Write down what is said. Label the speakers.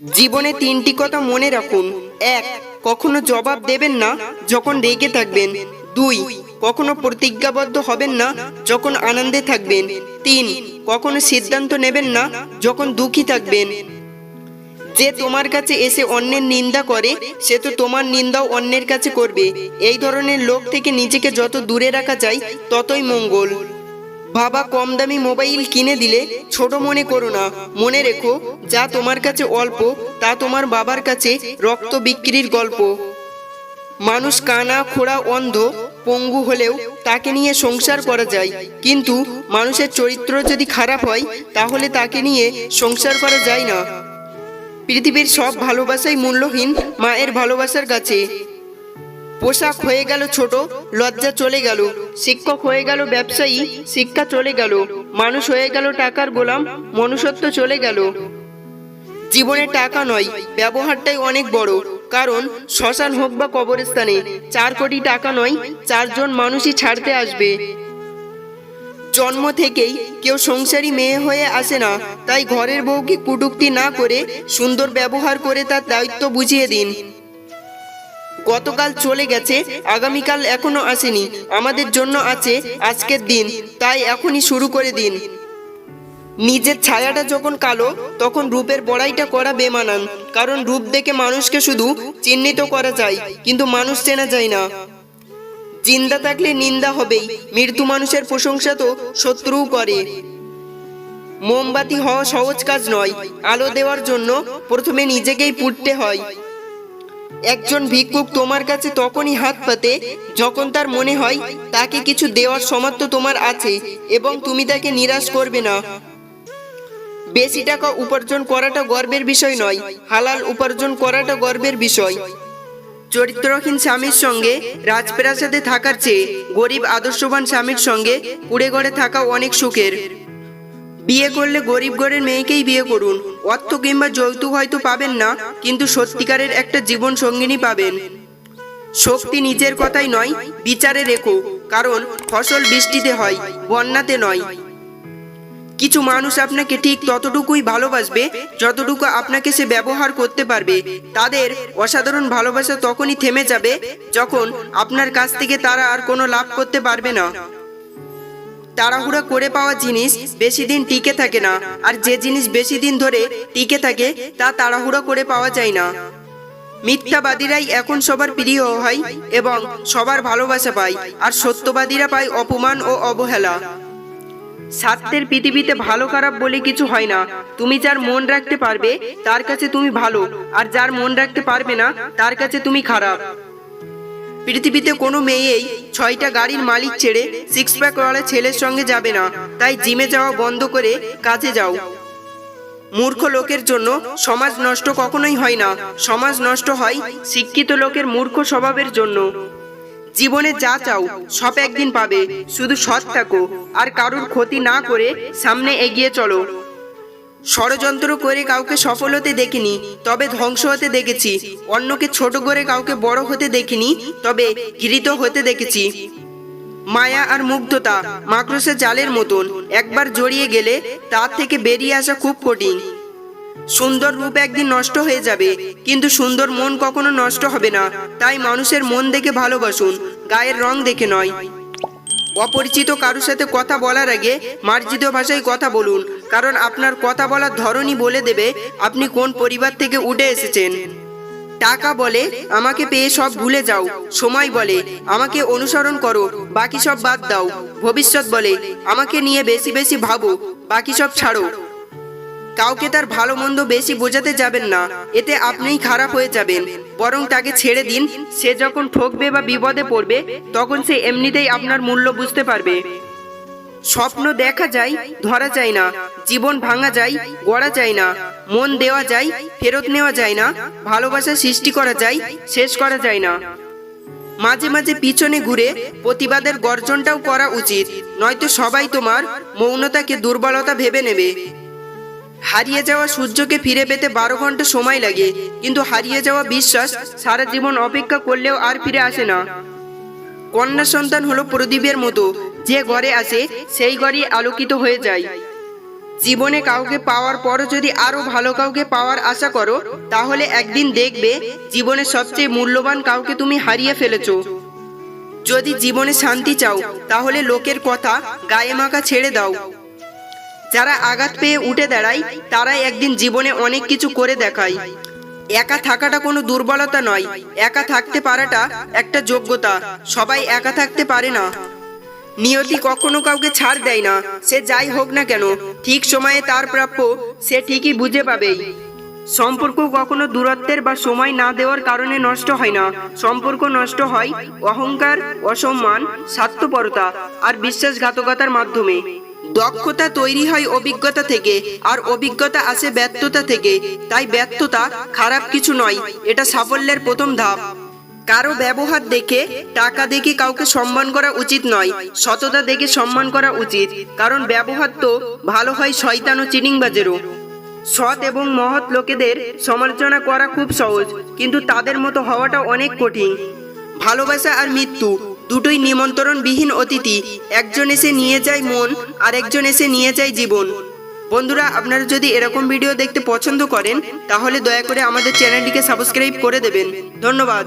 Speaker 1: জীবনে তিনটি কথা মনে রাখুন। এক, কখনো জবাব দেবেন না যখন রেগে থাকবেন। দুই, কখনো প্রতিজ্ঞাবদ্ধ হবেন না যখন আনন্দে থাকবেন। তিন, কখনো সিদ্ধান্ত নেবেন না যখন দুঃখী থাকবেন। যে তোমার কাছে এসে অন্যের নিন্দা করে সে তো তোমার নিন্দাও অন্যের কাছে করবে। এই ধরনের লোক থেকে নিজেকে যত দূরে রাখা যায় ততই মঙ্গল। বাবা কম দামি মোবাইল কিনে দিলে ছোট মনে করো না। মনে রেখো, যা তোমার কাছে অল্প তা তোমার বাবার কাছে রক্ত বিক্রির গল্প। মানুষ কানা খোড়া অন্ধ পঙ্গু হলেও তাকে নিয়ে সংসার করা যায়, কিন্তু মানুষের চরিত্র যদি খারাপ হয় তাহলে তাকে নিয়ে সংসার করা যায় না। পৃথিবীর সব ভালোবাসাই মূল্যহীন মায়ের ভালোবাসার কাছে। পোশাক হয়ে গেল ছোট, লজ্জা চলে গেল। শিক্ষক হয়ে গেল ব্যবসায়ী, শিক্ষা চলে গেল। মানুষ হয়ে গেল টাকার গোলাম, মনুষ্যত্ব চলে গেল। জীবনে টাকা নয়, ব্যবহারটাই অনেক বড়। কারণ শ্মশান হোক বা কবরস্থানে 4 কোটি টাকা নয়, 4 জন মানুষই ছাড়তে আসবে। জন্ম থেকেই কেউ সংসারী মেয়ে হয়ে আসে না, তাই ঘরের বউকে কটূক্তি না করে সুন্দর ব্যবহার করে তার দায়িত্ব বুঝিয়ে দিন। গতকাল চলে গেছে, আগামীকাল এখনো আসেনি। আমাদের জন্য আছে আজকের দিন, তাই এখনই শুরু করে দিন। নিজের ছায়াটা যখন কালো তখন রূপের বড়াইটা করা বেমানান। কারণ রূপ দেখে মানুষকে শুধু চিহ্নিত করা যায়, কিন্তু মানুষ চেনা যায় না। জিন্দা থাকলে নিন্দা হবেই, মৃত্যু মানুষের প্রশংসা তো শত্রুও করে। মোমবাতি হওয়া সহজ কাজ নয়, আলো দেওয়ার জন্য প্রথমে নিজেকেই পুড়তে হয়। একজন ভিক্ষুক তোমার কাছে তখনই হাত পাতে যখন তার মনে হয় তাকে কিছু দেওয়ার সামর্থ্য তোমার আছে এবং তুমি তাকে নিরাশ করবে না। বেশি টাকা উপার্জন করাটা গর্বের বিষয় নয়, হালাল উপার্জন করাটা গর্বের বিষয়। চরিত্রহীন স্বামীর সঙ্গে রাজপ্রাসাদে থাকার চেয়ে গরিব আদর্শবান স্বামীর সঙ্গে কুড়ে ঘরে থাকা অনেক সুখের। বিয়ে করলে গরিব ঘরের মেয়েকেই বিয়ে করুন। অর্থ কিংবা যৌতুক হয়তো পাবেন না, কিন্তু সত্যিকারের একটা জীবন সঙ্গিনী পাবেন। শক্তি নিজের কথাই নয়, বিচারে রেখো। কারণ ফসল বৃষ্টিতে হয়, বন্যাতে নয়। কিছু মানুষ আপনাকে ঠিক ততটুকুই ভালোবাসবে যতটুকু আপনাকে সে ব্যবহার করতে পারবে। তাদের অসাধারণ ভালোবাসা তখনই থেমে যাবে যখন আপনার কাছ থেকে তারা আর কোনো লাভ করতে পারবে না। তাড়াহুড়া করে পাওয়া জিনিস বেশি দিন টিকে থাকে না, আর যে জিনিস বেশি দিন ধরে টিকে থাকে তা তাড়াহুড়া করে পাওয়া যায় না। মিথ্যাবাদীরাই এখন সবার প্রিয় হয় এবং সবার ভালোবাসা পায়, আর সত্যবাদীরা পায় অপমান ও অবহেলা। স্বার্থের পৃথিবীতে ভালো খারাপ বলে কিছু হয় না। তুমি যার মন রাখতে পারবে তার কাছে তুমি ভালো, আর যার মন রাখতে পারবে না তার কাছে তুমি খারাপ। পৃথিবীতে কোনো মেয়েই 6টা গাড়ির মালিক ছেড়ে 6 প্যাক ওয়ালা ছেলের সঙ্গে যাবে না। তাই জিমে যাওয়া বন্ধ করে কাজে যাও। মূর্খ লোকের জন্য সমাজ নষ্ট কখনোই হয় না, সমাজ নষ্ট হয় শিক্ষিত লোকের মূর্খ স্বভাবের জন্য। জীবনে যা চাও সব একদিন পাবে, শুধু সৎ থাকো আর কারুর ক্ষতি না করে সামনে এগিয়ে চলো। ষড়যন্ত্র করে কাউকে সফল হতে দেখিনি, তবে ধ্বংস হতে দেখেছি। অন্যকে ছোট করে কাউকে বড় হতে দেখিনি, তবে ঘৃণিত হতে দেখেছি। মায়া আর মুগ্ধতা মাকড়সার জালের মতন, একবার জড়িয়ে গেলে তার থেকে বেরিয়ে আসা খুব কঠিন। সুন্দর রূপ একদিন নষ্ট হয়ে যাবে, কিন্তু সুন্দর মন কখনো নষ্ট হবে না। তাই মানুষের মন দেখে ভালোবাসুন, গায়ের রং দেখে নয়। অপরিচিত কারোর সাথে কথা বলার আগে মার্জিত ভাষায় কথা বলুন, কারণ আপনার কথা বলার ধরনই বলে দেবে আপনি কোন পরিবার থেকে উঠে এসেছেন। টাকা বলে আমাকে পেয়ে সব ভুলে যাও, সময় বলে আমাকে অনুসরণ করো, বাকি সব বাদ দাও। ভবিষ্যৎ বলে আমাকে নিয়ে বেশি বেশি ভাবো, বাকি সব ছাড়ো। কাউকে তার ভালো মন্দ বেশি বোঝাতে যাবেন না, এতে আপনিই খারাপ হয়ে যাবেন। বরং তাকে ছেড়ে দিন, সে যখন ঠকবে বা বিপদে পড়বে তখন সে এমনিতেই আপনার মূল্য বুঝতে পারবে। স্বপ্ন দেখা যায়, ধরা যায় না। জীবন ভাঙা যায়, গড়া যায় না। মন দেওয়া যায়, ফেরত নেওয়া যায় না। ভালোবাসা সৃষ্টি করা যায়, শেষ করা যায় না। মাঝে মাঝে পিছনে ঘুরে প্রতিবাদের গর্জনটাও করা উচিত, নয়তো সবাই তোমার মৌনতাকে দুর্বলতা ভেবে নেবে। হারিয়ে যাওয়া সূর্যকে ফিরে পেতে 12 ঘন্টা সময় লাগে, কিন্তু হারিয়ে যাওয়া বিশ্বাস সারা জীবন অপেক্ষা করলেও আর ফিরে আসে না। কন্যা সন্তান হলো প্রদীপের মতো, যে ঘরে আসে সেই ঘরই আলোকিত হয়ে যায়। জীবনে কাউকে পাওয়ার পরও যদি আরো ভালো কাউকে পাওয়ার আশা করো, তাহলে একদিন দেখবে জীবনে সবচেয়ে মূল্যবান কাউকে তুমি হারিয়ে ফেলেছো। যদি জীবনে শান্তি চাও, তাহলে লোকের কথা গায়ে মাখা ছেড়ে দাও। যারা আঘাত পেয়ে উঠে দাঁড়ায়, তারাই একদিন জীবনে অনেক কিছু করে দেখায়। একা থাকাটা কোনো দুর্বলতা নয়, একা থাকতে পারাটা একটা যোগ্যতা। সবাই একা থাকতে পারে না। নিয়তি কখনো কাউকে ছাড় দেয় না। সে যাই হোক না কেন, ঠিক সময়ে তার প্রাপ্য সে ঠিকই বুঝে পাবেই। সম্পর্ক কখনো দূরত্বের বা সময় না দেওয়ার কারণে নষ্ট হয় না। সম্পর্ক নষ্ট হয় অহংকার, অসম্মান, স্বার্থপরতা আর বিশ্বাসঘাতকতার মাধ্যমে। দক্ষতা তৈরি হয় অভিজ্ঞতা থেকে, আর অভিজ্ঞতা আসে ব্যর্থতা থেকে। তাই ব্যর্থতা খারাপ কিছু নয়, এটা সাফল্যের প্রথম ধাপ। কারো ব্যবহার দেখে, টাকা দেখে কাউকে সম্মান করা উচিত নয়, সততা দেখে সম্মান করা উচিত। কারণ ব্যবহার তো ভালো হয় শয়তান ও চিটিংবাজেরও। সৎ এবং মহৎ লোকেদের সমালোচনা করা খুব সহজ, কিন্তু তাদের মতো হওয়াটা অনেক কঠিন। ভালোবাসা আর মৃত্যু দুটোই নিমন্ত্রণবিহীন অতিথি। একজন এসে নিয়ে যায় মন, আর একজন এসে নিয়ে যায় জীবন। বন্ধুরা, আপনারা যদি এরকম ভিডিও দেখতে পছন্দ করেন, তাহলে দয়া করে আমাদের চ্যানেলটিকে সাবস্ক্রাইব করে দেবেন। ধন্যবাদ।